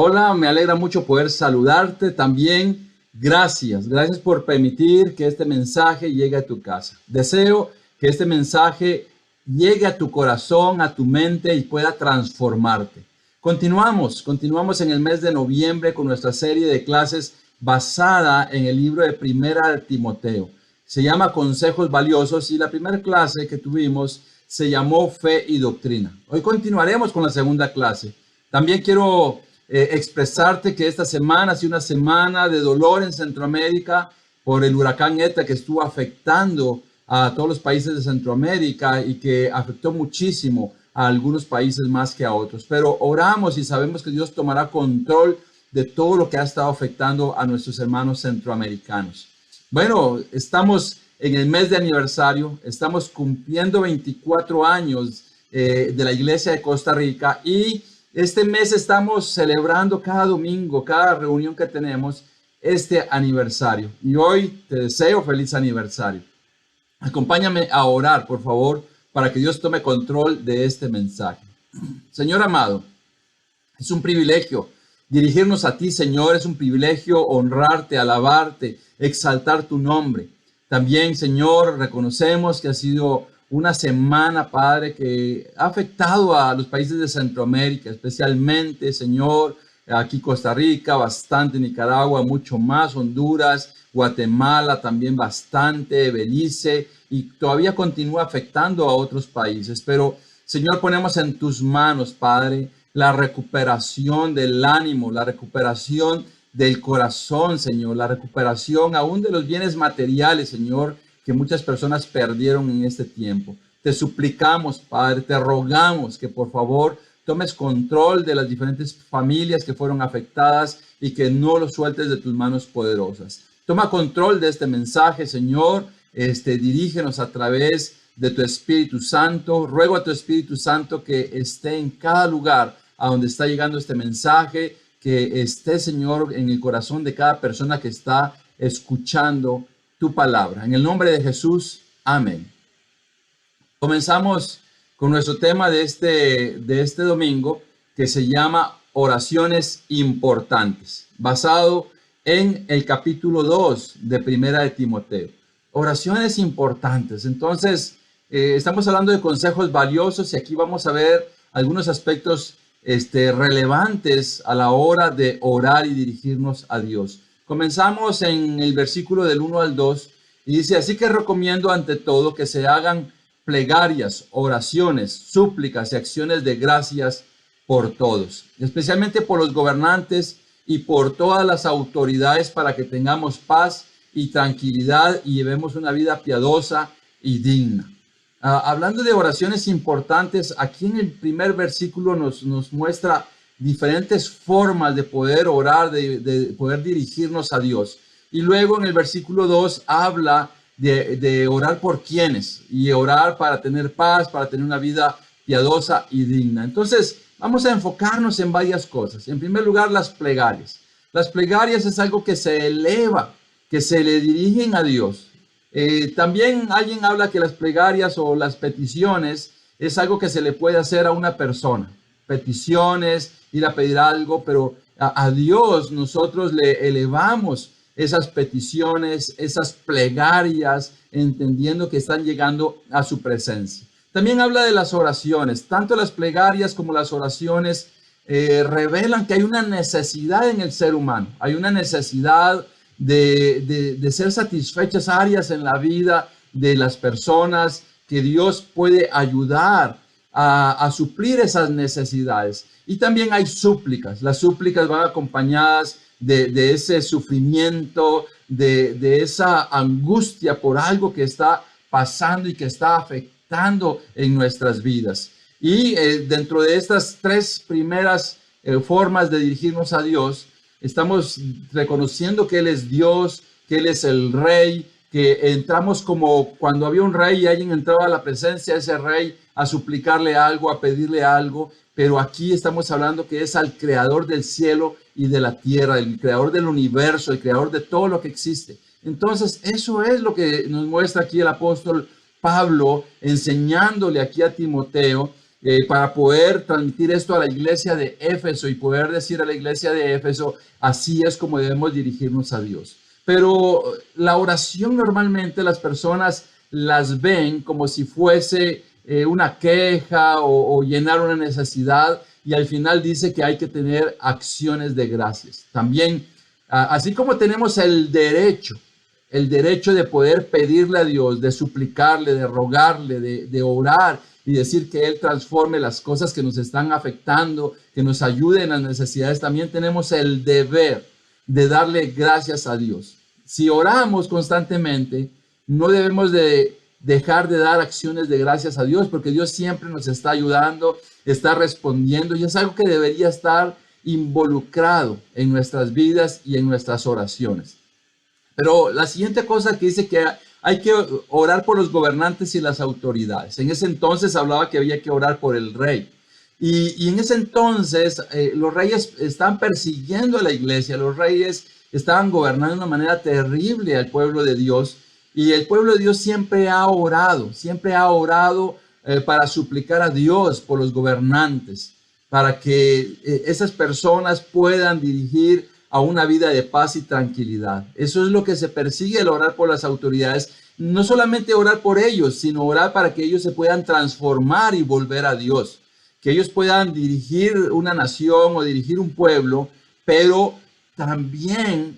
Hola, me alegra mucho poder saludarte también. Gracias por permitir que este mensaje llegue a tu casa. Deseo que este mensaje llegue a tu corazón, a tu mente y pueda transformarte. Continuamos en el mes de noviembre con nuestra serie de clases basada en el libro de Primera de Timoteo. Se llama Consejos Valiosos y la primera clase que tuvimos se llamó Fe y Doctrina. Hoy continuaremos con la segunda clase. También quiero expresarte que esta semana ha sido una semana de dolor en Centroamérica por el huracán ETA que estuvo afectando a todos los países de Centroamérica y que afectó muchísimo a algunos países más que a otros. Pero oramos y sabemos que Dios tomará control de todo lo que ha estado afectando a nuestros hermanos centroamericanos. Bueno, estamos en el mes de aniversario, estamos cumpliendo 24 años de la Iglesia de Costa Rica y este mes estamos celebrando cada domingo, cada reunión que tenemos, este aniversario. Y hoy te deseo feliz aniversario. Acompáñame a orar, por favor, para que Dios tome control de este mensaje. Señor amado, es un privilegio dirigirnos a ti, Señor. Es un privilegio honrarte, alabarte, exaltar tu nombre. También, Señor, reconocemos que ha sido una semana, Padre, que ha afectado a los países de Centroamérica, especialmente, Señor, aquí Costa Rica, bastante, Nicaragua, mucho más, Honduras, Guatemala, también bastante, Belice, y todavía continúa afectando a otros países. Pero, Señor, ponemos en tus manos, Padre, la recuperación del ánimo, la recuperación del corazón, Señor, la recuperación aún de los bienes materiales, Señor, que muchas personas perdieron en este tiempo. Te suplicamos, Padre, te rogamos que por favor tomes control de las diferentes familias que fueron afectadas y que no lo sueltes de tus manos poderosas. Toma control de este mensaje, Señor. Dirígenos a través de tu Espíritu Santo. Ruego a tu Espíritu Santo que esté en cada lugar a donde está llegando este mensaje, que esté, Señor, en el corazón de cada persona que está escuchando tu palabra. En el nombre de Jesús, amén. Comenzamos con nuestro tema de este domingo, que se llama Oraciones Importantes, basado en el capítulo 2 de Primera de Timoteo. Oraciones importantes. Entonces, estamos hablando de consejos valiosos y aquí vamos a ver algunos aspectos relevantes a la hora de orar y dirigirnos a Dios. Comenzamos en el versículo del 1 al 2 y dice: así que recomiendo ante todo que se hagan plegarias, oraciones, súplicas y acciones de gracias por todos, especialmente por los gobernantes y por todas las autoridades, para que tengamos paz y tranquilidad y llevemos una vida piadosa y digna. Hablando de oraciones importantes, aquí en el primer versículo nos muestra diferentes formas de poder orar, de poder dirigirnos a Dios. Y luego en el versículo 2 habla de orar por quienes y orar para tener paz, para tener una vida piadosa y digna. Entonces, vamos a enfocarnos en varias cosas. En primer lugar, las plegarias. Las plegarias es algo que se eleva, que se le dirigen a Dios. También alguien habla que las plegarias o las peticiones es algo que se le puede hacer a una persona. Peticiones, ir a pedir algo, pero a Dios nosotros le elevamos esas peticiones, esas plegarias, entendiendo que están llegando a su presencia. También habla de las oraciones. Tanto las plegarias como las oraciones revelan que hay una necesidad en el ser humano. Hay una necesidad de ser satisfechas áreas en la vida de las personas, que Dios puede ayudar a suplir esas necesidades. Y también hay súplicas. Las súplicas van acompañadas de ese sufrimiento, de esa angustia por algo que está pasando y que está afectando en nuestras vidas. Y dentro de estas tres primeras formas de dirigirnos a Dios, estamos reconociendo que Él es Dios, que Él es el Rey, que entramos como cuando había un rey y alguien entraba a la presencia de ese rey a suplicarle algo, a pedirle algo, pero aquí estamos hablando que es al creador del cielo y de la tierra, el creador del universo, el creador de todo lo que existe. Entonces, eso es lo que nos muestra aquí el apóstol Pablo, enseñándole aquí a Timoteo para poder transmitir esto a la iglesia de Éfeso y poder decir a la iglesia de Éfeso, así es como debemos dirigirnos a Dios. Pero la oración normalmente las personas las ven como si fuese una queja o llenar una necesidad, y al final dice que hay que tener acciones de gracias. También, así como tenemos el derecho de poder pedirle a Dios, de suplicarle, de rogarle, de orar y decir que Él transforme las cosas que nos están afectando, que nos ayude en las necesidades, también tenemos el deber de darle gracias a Dios. Si oramos constantemente, no debemos de dejar de dar acciones de gracias a Dios, porque Dios siempre nos está ayudando, está respondiendo, y es algo que debería estar involucrado en nuestras vidas y en nuestras oraciones. Pero la siguiente cosa que dice que hay que orar por los gobernantes y las autoridades. En ese entonces hablaba que había que orar por el rey. Y en ese entonces los reyes estaban persiguiendo a la iglesia, los reyes estaban gobernando de una manera terrible al pueblo de Dios. Y el pueblo de Dios siempre ha orado para suplicar a Dios por los gobernantes, para que esas personas puedan dirigir a una vida de paz y tranquilidad. Eso es lo que se persigue, el orar por las autoridades. No solamente orar por ellos, sino orar para que ellos se puedan transformar y volver a Dios, que ellos puedan dirigir una nación o dirigir un pueblo, pero también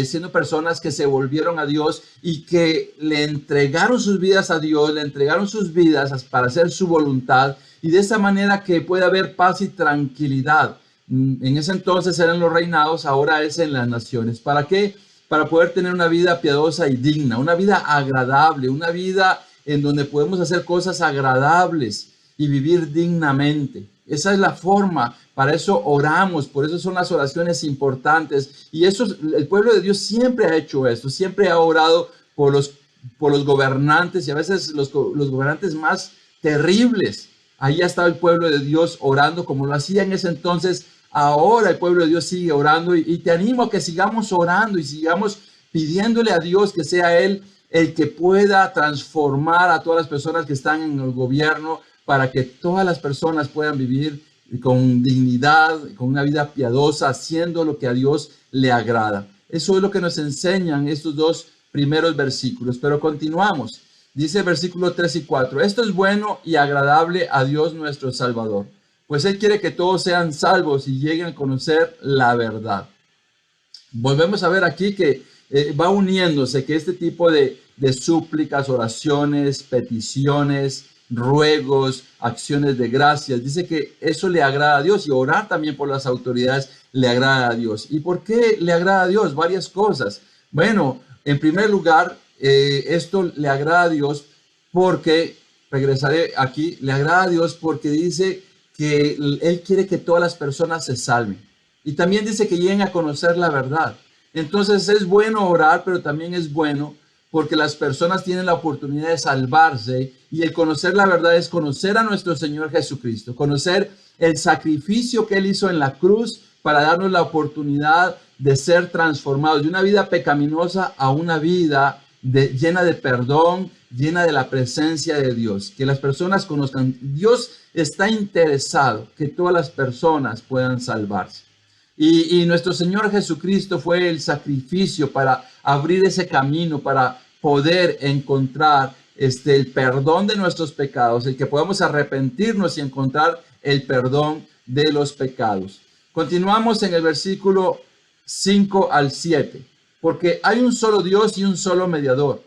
siendo personas que se volvieron a Dios y que le entregaron sus vidas a Dios, le entregaron sus vidas para hacer su voluntad, y de esa manera que pueda haber paz y tranquilidad. En ese entonces eran los reinados, ahora es en las naciones. ¿Para qué? Para poder tener una vida piadosa y digna, una vida agradable, una vida en donde podemos hacer cosas agradables y vivir dignamente. Esa es la forma, para eso oramos, por eso son las oraciones importantes. Y eso, el pueblo de Dios siempre ha hecho esto, siempre ha orado por los gobernantes, y a veces los gobernantes más terribles. Ahí ha estado el pueblo de Dios orando como lo hacía en ese entonces. Ahora el pueblo de Dios sigue orando, y te animo a que sigamos orando y sigamos pidiéndole a Dios que sea Él el que pueda transformar a todas las personas que están en el gobierno, para que todas las personas puedan vivir con dignidad, con una vida piadosa, haciendo lo que a Dios le agrada. Eso es lo que nos enseñan estos dos primeros versículos. Pero continuamos. Dice el versículo 3 y 4. Esto es bueno y agradable a Dios nuestro Salvador, pues Él quiere que todos sean salvos y lleguen a conocer la verdad. Volvemos a ver aquí que va uniéndose, que este tipo de súplicas, oraciones, peticiones, ruegos, acciones de gracias, dice que eso le agrada a Dios, y orar también por las autoridades le agrada a Dios. ¿Y por qué le agrada a Dios? Varias cosas. Bueno, en primer lugar, esto le agrada a Dios porque, regresaré aquí, le agrada a Dios porque dice que Él quiere que todas las personas se salven, y también dice que lleguen a conocer la verdad. Entonces es bueno orar, pero también es bueno porque las personas tienen la oportunidad de salvarse, y el conocer la verdad es conocer a nuestro Señor Jesucristo, conocer el sacrificio que Él hizo en la cruz para darnos la oportunidad de ser transformados de una vida pecaminosa a una vida llena de perdón, llena de la presencia de Dios. Que las personas conozcan. Dios está interesado que todas las personas puedan salvarse. Y nuestro Señor Jesucristo fue el sacrificio para abrir ese camino, para poder encontrar el perdón de nuestros pecados, el que podamos arrepentirnos y encontrar el perdón de los pecados. Continuamos en el versículo 5 al 7. Porque hay un solo Dios y un solo mediador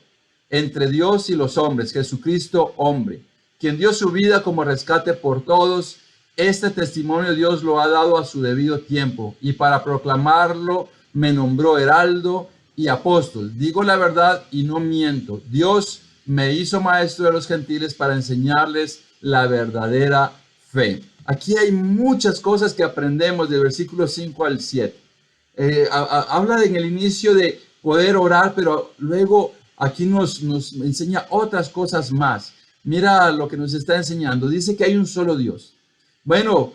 entre Dios y los hombres, Jesucristo hombre, quien dio su vida como rescate por todos. Este testimonio Dios lo ha dado a su debido tiempo, y para proclamarlo me nombró heraldo y apóstol. Digo la verdad y no miento. Dios me hizo maestro de los gentiles para enseñarles la verdadera fe. Aquí hay muchas cosas que aprendemos del versículo 5 al 7. Habla en el inicio de poder orar, pero luego aquí nos enseña otras cosas más. Mira lo que nos está enseñando. Dice que hay un solo Dios. Bueno,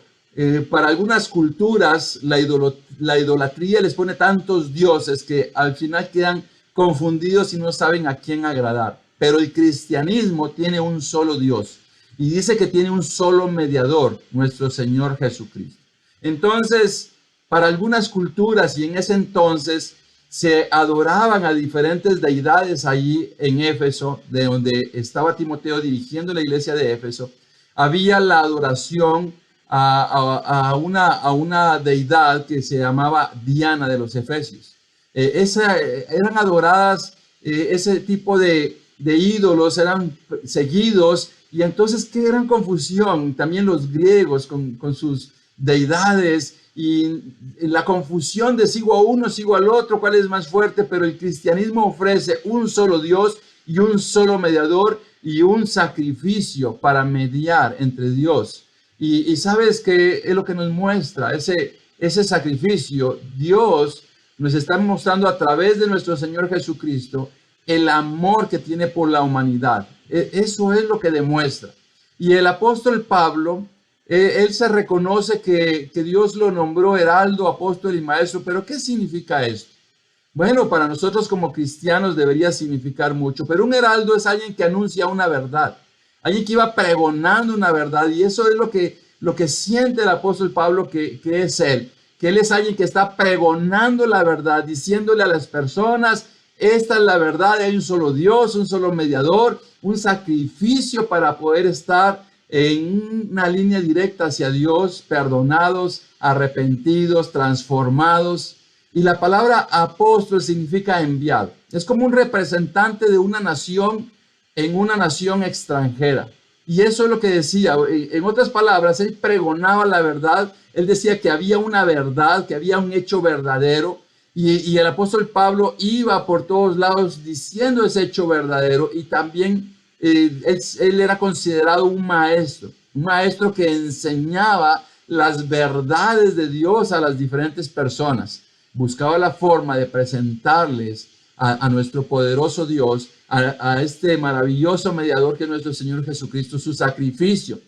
para algunas culturas la idolatría les pone tantos dioses que al final quedan confundidos y no saben a quién agradar. Pero el cristianismo tiene un solo Dios. y dice que tiene un solo mediador, nuestro Señor Jesucristo. Entonces, para algunas culturas y en ese entonces se adoraban a diferentes deidades allí en Éfeso, de donde estaba Timoteo dirigiendo la iglesia de Éfeso. Había la adoración a una deidad que se llamaba Diana de los Efesios. Eran adoradas, ese tipo de ídolos eran seguidos, y entonces qué gran confusión también los griegos con sus deidades, y la confusión de sigo a uno, sigo al otro, cuál es más fuerte. Pero el cristianismo ofrece un solo Dios y un solo mediador y un sacrificio para mediar entre Dios. Y sabes que es lo que nos muestra ese sacrificio. Dios nos está mostrando a través de nuestro Señor Jesucristo el amor que tiene por la humanidad. Eso es lo que demuestra. Y el apóstol Pablo, él se reconoce que Dios lo nombró heraldo, apóstol y maestro. Pero ¿qué significa esto? Bueno, para nosotros como cristianos debería significar mucho, pero un heraldo es alguien que anuncia una verdad, alguien que iba pregonando una verdad, y eso es lo que siente el apóstol Pablo que es él, que él es alguien que está pregonando la verdad, diciéndole a las personas: esta es la verdad, hay un solo Dios, un solo mediador, un sacrificio para poder estar en una línea directa hacia Dios, perdonados, arrepentidos, transformados. Y la palabra apóstol significa enviado. Es como un representante de una nación en una nación extranjera. Y eso es lo que decía. En otras palabras, él pregonaba la verdad. Él decía que había una verdad, que había un hecho verdadero. Y el apóstol Pablo iba por todos lados diciendo ese hecho verdadero. Y también él era considerado un maestro que enseñaba las verdades de Dios a las diferentes personas. Buscaba la forma de presentarles a nuestro poderoso Dios, a este maravilloso mediador que es nuestro Señor Jesucristo, su sacrificio.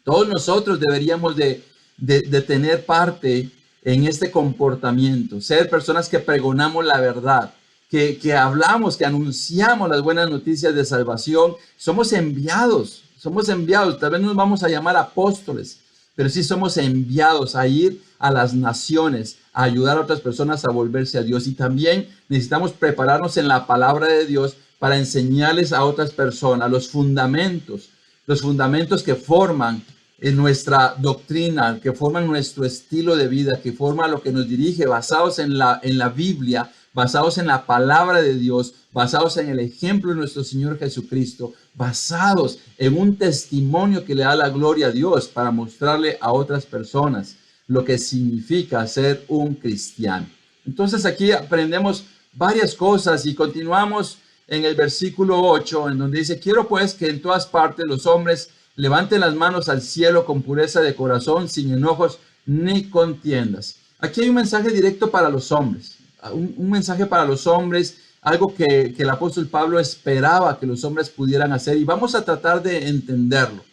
Todos nosotros deberíamos de tener parte en este comportamiento, ser personas que pregonamos la verdad, que hablamos, que anunciamos las buenas noticias de salvación. Somos enviados, tal vez no nos vamos a llamar apóstoles, pero sí somos enviados a ir a las naciones, a ayudar a otras personas a volverse a Dios. Y también necesitamos prepararnos en la palabra de Dios para enseñarles a otras personas los fundamentos que forman en nuestra doctrina, que forman nuestro estilo de vida, que forman lo que nos dirige, basados en la Biblia, basados en la palabra de Dios, basados en el ejemplo de nuestro Señor Jesucristo, basados en un testimonio que le da la gloria a Dios para mostrarle a otras personas lo que significa ser un cristiano. Entonces aquí aprendemos varias cosas y continuamos en el versículo 8, en donde dice: quiero pues que en todas partes los hombres levanten las manos al cielo con pureza de corazón, sin enojos ni contiendas. Aquí hay un mensaje directo para los hombres, un mensaje para los hombres, algo que el apóstol Pablo esperaba que los hombres pudieran hacer, y vamos a tratar de entenderlo.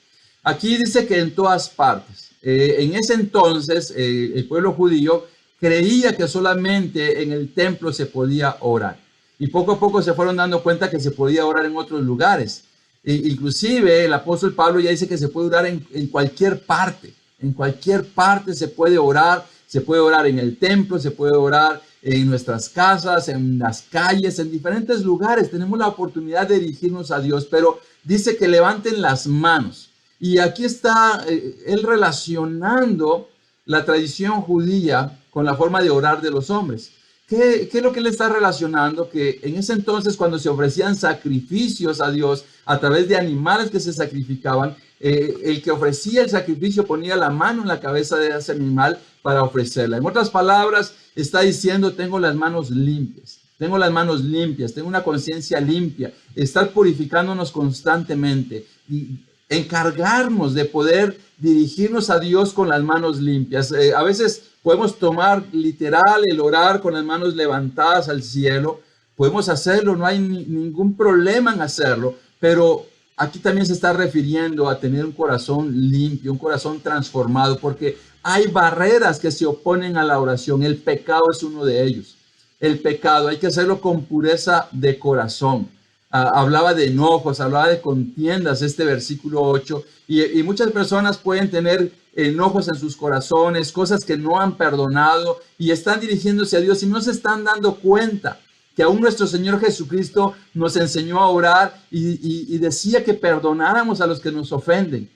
Aquí dice que en todas partes. En ese entonces, el pueblo judío creía que solamente en el templo se podía orar. Y poco a poco se fueron dando cuenta que se podía orar en otros lugares. Inclusive el apóstol Pablo ya dice que se puede orar en cualquier parte. En cualquier parte se puede orar. Se puede orar en el templo, se puede orar en nuestras casas, en las calles, en diferentes lugares. Tenemos la oportunidad de dirigirnos a Dios, pero dice que levanten las manos. Y aquí está él relacionando la tradición judía con la forma de orar de los hombres. ¿Qué es lo que él está relacionando? Que en ese entonces, cuando se ofrecían sacrificios a Dios a través de animales que se sacrificaban, el que ofrecía el sacrificio ponía la mano en la cabeza de ese animal para ofrecerla. En otras palabras, está diciendo: tengo las manos limpias. Tengo las manos limpias, tengo una conciencia limpia, estar purificándonos constantemente y encargarnos de poder dirigirnos a Dios con las manos limpias. A veces podemos tomar literal el orar con las manos levantadas al cielo. Podemos hacerlo, no hay ningún problema en hacerlo, pero aquí también se está refiriendo a tener un corazón limpio, un corazón transformado, porque hay barreras que se oponen a la oración. El pecado es uno de ellos. El pecado hay que hacerlo con pureza de corazón. hablaba de enojos, hablaba de contiendas, este versículo 8, y muchas personas pueden tener enojos en sus corazones, cosas que no han perdonado y están dirigiéndose a Dios y no se están dando cuenta que aún nuestro Señor Jesucristo nos enseñó a orar y decía que perdonáramos a los que nos ofenden.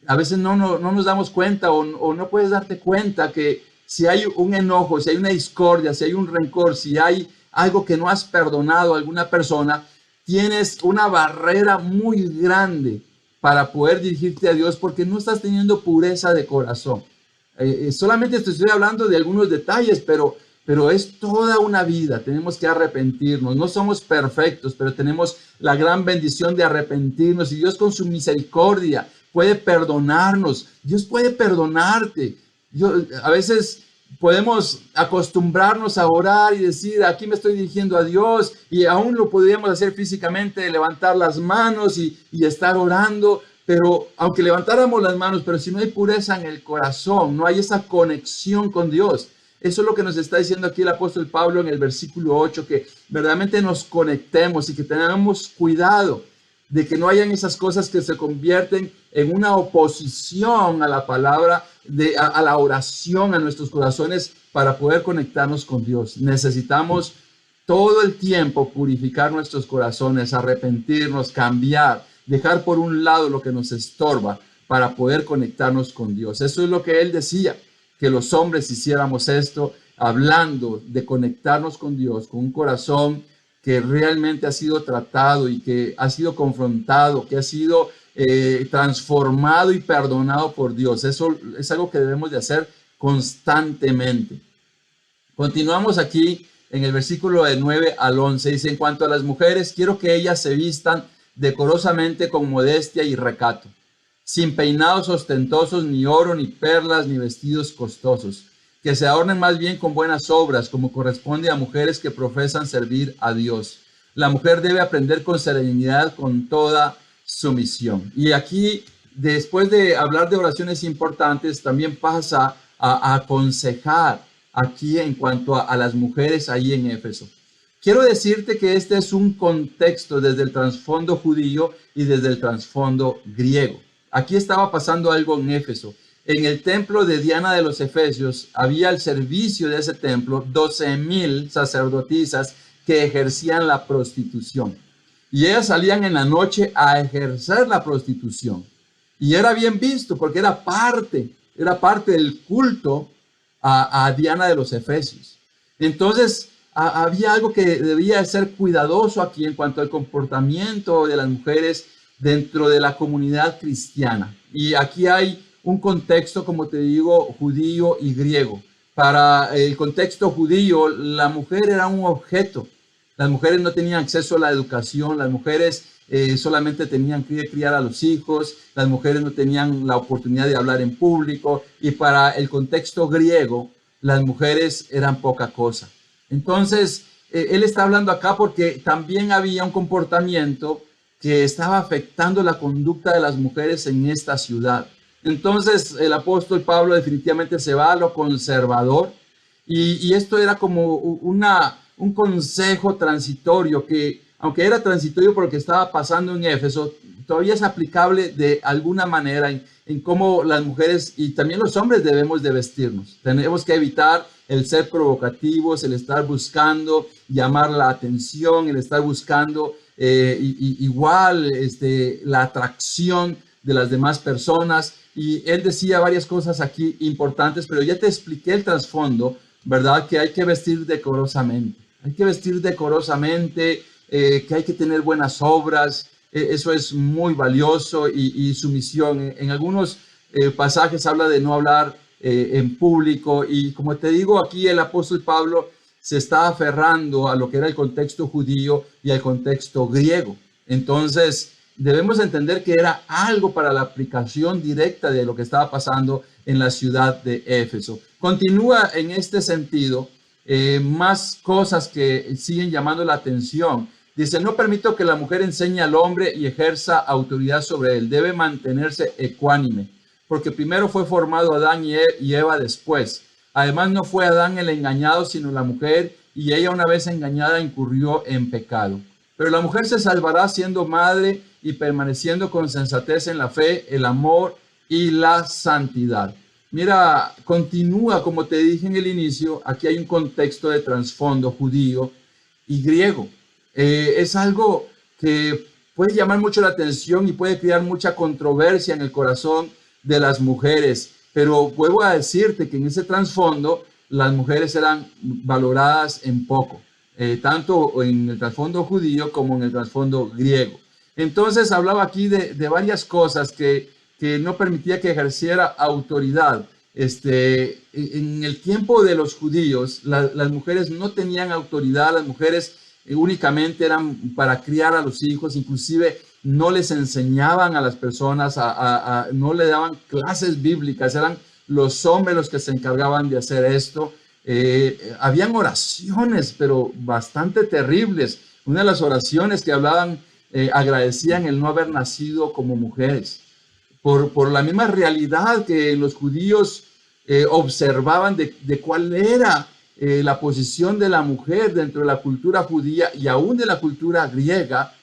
A veces no nos damos cuenta o no puedes darte cuenta que si hay un enojo, si hay una discordia, si hay un rencor, si hay algo que no has perdonado a alguna persona, tienes una barrera muy grande para poder dirigirte a Dios porque no estás teniendo pureza de corazón. Solamente te estoy hablando de algunos detalles, pero es toda una vida. Tenemos que arrepentirnos. No somos perfectos, pero tenemos la gran bendición de arrepentirnos. Y Dios con su misericordia puede perdonarnos. Dios puede perdonarte. A veces podemos acostumbrarnos a orar y decir, aquí me estoy dirigiendo a Dios, y aún lo podríamos hacer físicamente, levantar las manos y estar orando, pero aunque levantáramos las manos, pero si no hay pureza en el corazón, no hay esa conexión con Dios. Eso es lo que nos está diciendo aquí el apóstol Pablo en el versículo 8, que verdaderamente nos conectemos y que tengamos cuidado de que no hayan esas cosas que se convierten en una oposición a la palabra, a la oración, a nuestros corazones para poder conectarnos con Dios. Necesitamos todo el tiempo purificar nuestros corazones, arrepentirnos, cambiar, dejar por un lado lo que nos estorba para poder conectarnos con Dios. Eso es lo que él decía, que los hombres hiciéramos esto, hablando de conectarnos con Dios, con un corazón que realmente ha sido tratado y que ha sido confrontado, que ha sido transformado y perdonado por Dios. Eso es algo que debemos de hacer constantemente. Continuamos aquí en el versículo de 9 al 11. Dice, en cuanto a las mujeres, quiero que ellas se vistan decorosamente con modestia y recato, sin peinados ostentosos, ni oro, ni perlas, ni vestidos costosos, que se adornen más bien con buenas obras, como corresponde a mujeres que profesan servir a Dios. La mujer debe aprender con serenidad, con toda sumisión. Y aquí, después de hablar de oraciones importantes, también pasa a aconsejar aquí en cuanto a las mujeres ahí en Éfeso. Quiero decirte que este es un contexto desde el trasfondo judío y desde el trasfondo griego. Aquí estaba pasando algo en Éfeso. En el templo de Diana de los Efesios había al servicio de ese templo 12,000 sacerdotisas que ejercían la prostitución. Y ellas salían en la noche a ejercer la prostitución. Y era bien visto porque era parte del culto a Diana de los Efesios. Entonces, había algo que debía ser cuidadoso aquí en cuanto al comportamiento de las mujeres dentro de la comunidad cristiana. Y aquí hay un contexto, como te digo, judío y griego. Para el contexto judío, la mujer era un objeto. Las mujeres no tenían acceso a la educación, las mujeres solamente tenían que criar a los hijos, las mujeres no tenían la oportunidad de hablar en público, y para el contexto griego, las mujeres eran poca cosa. Entonces, él está hablando acá porque también había un comportamiento que estaba afectando la conducta de las mujeres en esta ciudad. Entonces, el apóstol Pablo definitivamente se va a lo conservador, y esto era como un consejo transitorio que, aunque era transitorio por lo que estaba pasando en Éfeso, todavía es aplicable de alguna manera en cómo las mujeres y también los hombres debemos de vestirnos. Tenemos que evitar el ser provocativos, el estar buscando llamar la atención, el estar buscando igual la atracción de las demás personas. Y él decía varias cosas aquí importantes, pero ya te expliqué el trasfondo, ¿verdad? Que hay que vestir decorosamente. Hay que vestir decorosamente, que hay que tener buenas obras. Eso es muy valioso y sumisión. En algunos pasajes habla de no hablar en público. Y como te digo, aquí el apóstol Pablo se está aferrando a lo que era el contexto judío y al contexto griego. Entonces, debemos entender que era algo para la aplicación directa de lo que estaba pasando en la ciudad de Éfeso. Continúa en este sentido, más cosas que siguen llamando la atención. Dice, no permito que la mujer enseñe al hombre y ejerza autoridad sobre él. Debe mantenerse ecuánime, porque primero fue formado Adán y Eva después. Además, no fue Adán el engañado, sino la mujer, y ella una vez engañada incurrió en pecado. Pero la mujer se salvará siendo madre y permaneciendo con sensatez en la fe, el amor y la santidad. Mira, continúa, como te dije en el inicio, aquí hay un contexto de trasfondo judío y griego. Es algo que puede llamar mucho la atención y puede crear mucha controversia en el corazón de las mujeres, pero vuelvo a decirte que en ese trasfondo las mujeres eran valoradas en poco, tanto en el trasfondo judío como en el trasfondo griego. Entonces hablaba aquí de varias cosas que no permitía que ejerciera autoridad. En el tiempo de los judíos, las mujeres no tenían autoridad, las mujeres únicamente eran para criar a los hijos, inclusive no les enseñaban a las personas, no le daban clases bíblicas, eran los hombres los que se encargaban de hacer esto. Habían oraciones, pero bastante terribles. Una de las oraciones que hablaban, agradecían el no haber nacido como mujeres, por la misma realidad que los judíos observaban de cuál era la posición de la mujer dentro de la cultura judía y aún de la cultura griega.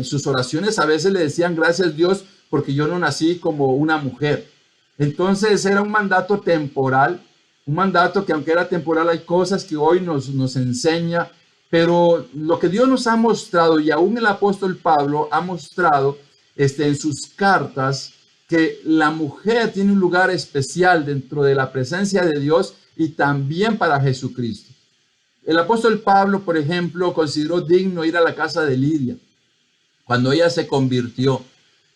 Sus oraciones a veces le decían: gracias Dios porque yo no nací como una mujer. Entonces era un mandato temporal, un mandato que aunque era temporal hay cosas que hoy nos enseña, pero lo que Dios nos ha mostrado, y aún el apóstol Pablo ha mostrado en sus cartas, que la mujer tiene un lugar especial dentro de la presencia de Dios y también para Jesucristo. El apóstol Pablo, por ejemplo, consideró digno ir a la casa de Lidia cuando ella se convirtió.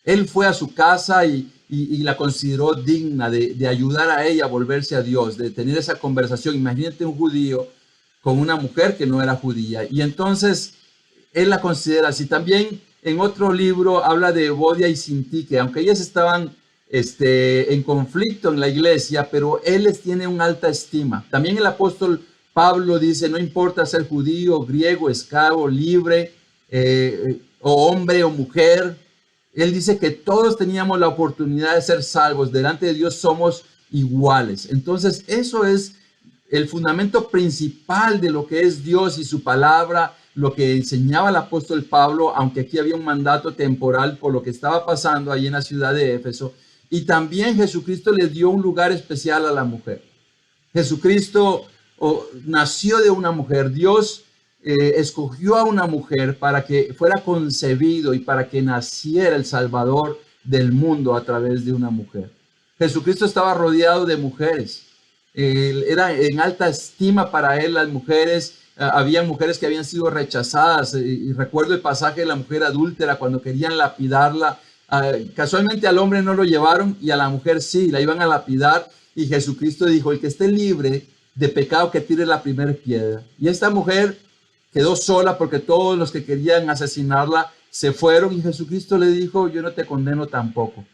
Él fue a su casa y la consideró digna de ayudar a ella a volverse a Dios, de tener esa conversación. Imagínate un judío con una mujer que no era judía. Y entonces él la considera así. También en otro libro habla de Evodia y Sintique, aunque ellas estaban en conflicto en la iglesia, pero él les tiene una alta estima. También el apóstol Pablo dice: no importa ser judío, griego, esclavo, libre, o hombre o mujer. Él dice que todos teníamos la oportunidad de ser salvos. Delante de Dios somos iguales. Entonces, eso es el fundamento principal de lo que es Dios y su palabra, lo que enseñaba el apóstol Pablo, aunque aquí había un mandato temporal por lo que estaba pasando ahí en la ciudad de Éfeso. Y también Jesucristo le dio un lugar especial a la mujer. Jesucristo nació de una mujer. Dios escogió a una mujer para que fuera concebido y para que naciera el Salvador del mundo a través de una mujer. Jesucristo estaba rodeado de mujeres. Era en alta estima para él las mujeres. Había mujeres que habían sido rechazadas. Y recuerdo el pasaje de la mujer adúltera cuando querían lapidarla. Casualmente al hombre no lo llevaron y a la mujer sí, la iban a lapidar. Y Jesucristo dijo: el que esté libre de pecado que tire la primera piedra. Y esta mujer quedó sola porque todos los que querían asesinarla se fueron, y Jesucristo le dijo: yo no te condeno tampoco.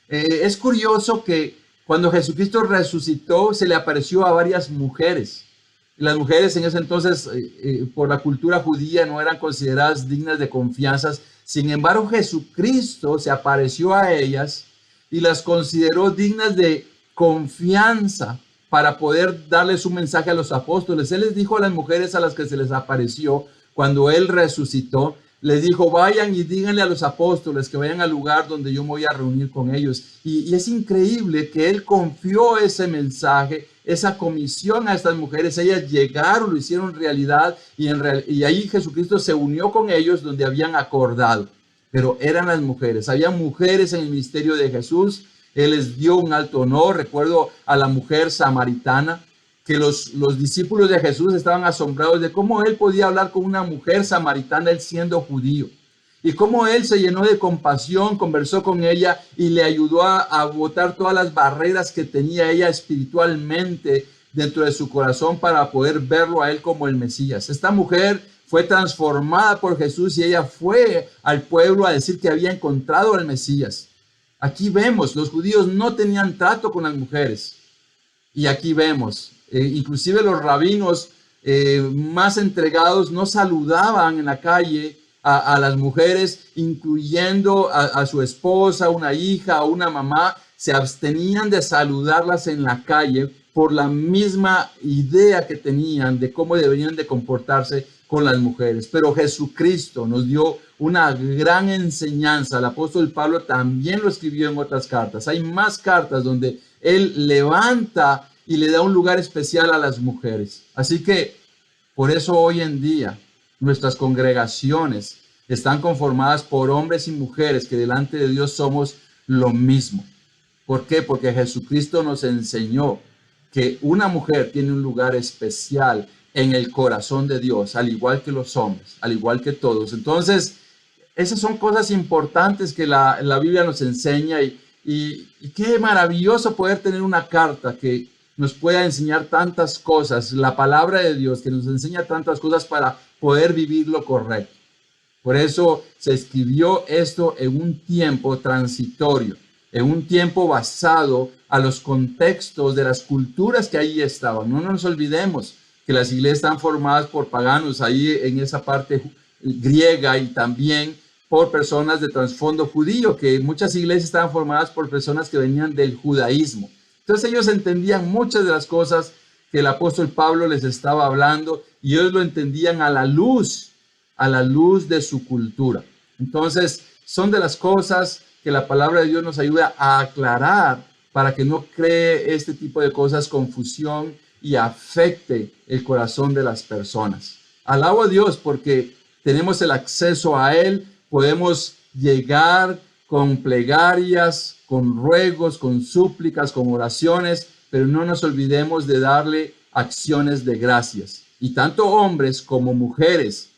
Es curioso que cuando Jesucristo resucitó se le apareció a varias mujeres. Las mujeres en ese entonces, por la cultura judía, no eran consideradas dignas de confianza. Sin embargo, Jesucristo se apareció a ellas y las consideró dignas de confianza para poder darles un mensaje a los apóstoles. Él les dijo a las mujeres a las que se les apareció cuando él resucitó, les dijo: vayan y díganle a los apóstoles que vayan al lugar donde yo me voy a reunir con ellos. Y es increíble que él confió ese mensaje, esa comisión a estas mujeres. Ellas llegaron, lo hicieron realidad, y ahí Jesucristo se unió con ellos donde habían acordado. Pero eran las mujeres. Había mujeres en el ministerio de Jesús. Él les dio un alto honor. Recuerdo a la mujer samaritana, que los discípulos de Jesús estaban asombrados de cómo él podía hablar con una mujer samaritana, él siendo judío. Y cómo él se llenó de compasión, conversó con ella y le ayudó a botar todas las barreras que tenía ella espiritualmente dentro de su corazón para poder verlo a él como el Mesías. Esta mujer fue transformada por Jesús y ella fue al pueblo a decir que había encontrado al Mesías. Aquí vemos, los judíos no tenían trato con las mujeres. Y aquí vemos, inclusive los rabinos más entregados no saludaban en la calle a las mujeres, incluyendo a su esposa, una hija o una mamá. Se abstenían de saludarlas en la calle por la misma idea que tenían de cómo deberían de comportarse con las mujeres, pero Jesucristo nos dio una gran enseñanza. El apóstol Pablo también lo escribió en otras cartas. Hay más cartas donde él levanta y le da un lugar especial a las mujeres. Así que por eso hoy en día nuestras congregaciones están conformadas por hombres y mujeres que delante de Dios somos lo mismo. ¿Por qué? Porque Jesucristo nos enseñó que una mujer tiene un lugar especial en el corazón de Dios, al igual que los hombres, al igual que todos. Entonces, esas son cosas importantes que la Biblia nos enseña y qué maravilloso poder tener una carta que nos pueda enseñar tantas cosas, la palabra de Dios que nos enseña tantas cosas para poder vivir lo correcto. Por eso se escribió esto en un tiempo transitorio, en un tiempo basado a los contextos de las culturas que ahí estaban. No nos olvidemos que las iglesias están formadas por paganos ahí en esa parte griega y también por personas de trasfondo judío, que muchas iglesias estaban formadas por personas que venían del judaísmo. Entonces ellos entendían muchas de las cosas que el apóstol Pablo les estaba hablando y ellos lo entendían a la luz de su cultura. Entonces son de las cosas que la palabra de Dios nos ayuda a aclarar para que no cree este tipo de cosas confusión y afecte el corazón de las personas. Alabo a Dios porque tenemos el acceso a Él, podemos llegar con plegarias, con ruegos, con súplicas, con oraciones, pero no nos olvidemos de darle acciones de gracias. Y tanto hombres como mujeres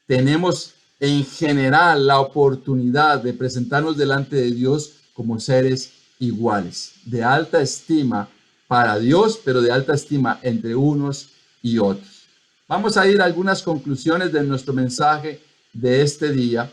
tenemos en general la oportunidad de presentarnos delante de Dios como seres iguales, de alta estima para Dios, pero de alta estima entre unos y otros. Vamos a ir a algunas conclusiones de nuestro mensaje de este día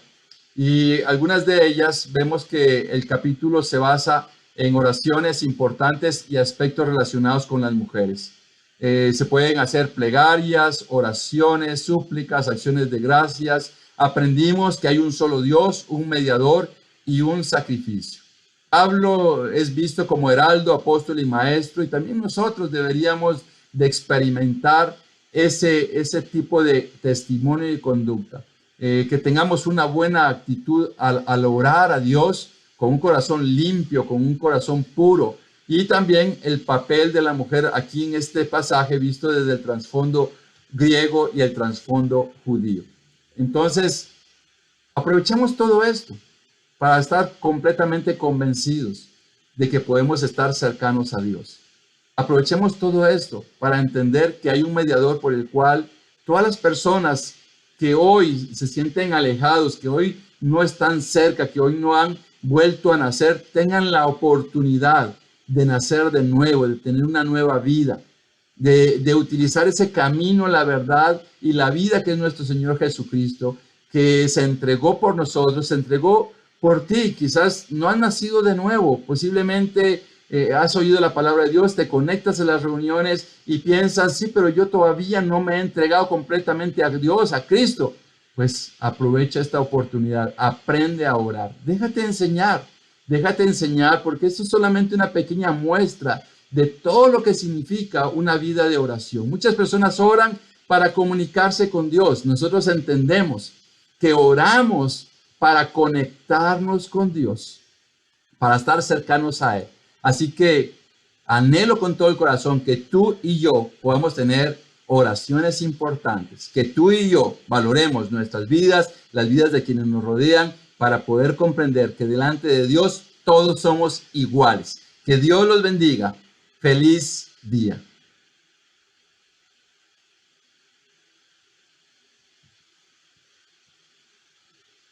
y algunas de ellas vemos que el capítulo se basa en oraciones importantes y aspectos relacionados con las mujeres. Se pueden hacer plegarias, oraciones, súplicas, acciones de gracias. Aprendimos que hay un solo Dios, un mediador y un sacrificio. Pablo es visto como heraldo, apóstol y maestro, y también nosotros deberíamos de experimentar ese tipo de testimonio y conducta. Que tengamos una buena actitud al orar a Dios con un corazón limpio, con un corazón puro. Y también el papel de la mujer aquí en este pasaje visto desde el trasfondo griego y el trasfondo judío. Entonces, aprovechemos todo esto para estar completamente convencidos de que podemos estar cercanos a Dios. Aprovechemos todo esto para entender que hay un mediador por el cual todas las personas que hoy se sienten alejados, que hoy no están cerca, que hoy no han vuelto a nacer, tengan la oportunidad de nacer de nuevo, de tener una nueva vida, de utilizar ese camino, la verdad y la vida que es nuestro Señor Jesucristo, que se entregó por nosotros, se entregó por ti. Quizás no has nacido de nuevo, posiblemente has oído la palabra de Dios, te conectas a las reuniones y piensas, sí, pero yo todavía no me he entregado completamente a Dios, a Cristo. Pues aprovecha esta oportunidad, aprende a orar, déjate enseñar, porque esto es solamente una pequeña muestra de todo lo que significa una vida de oración. Muchas personas oran para comunicarse con Dios. Nosotros entendemos que oramos para conectarnos con Dios, para estar cercanos a Él. Así que anhelo con todo el corazón que tú y yo podamos tener oraciones importantes, que tú y yo valoremos nuestras vidas, las vidas de quienes nos rodean, para poder comprender que delante de Dios todos somos iguales. Que Dios los bendiga. Feliz día.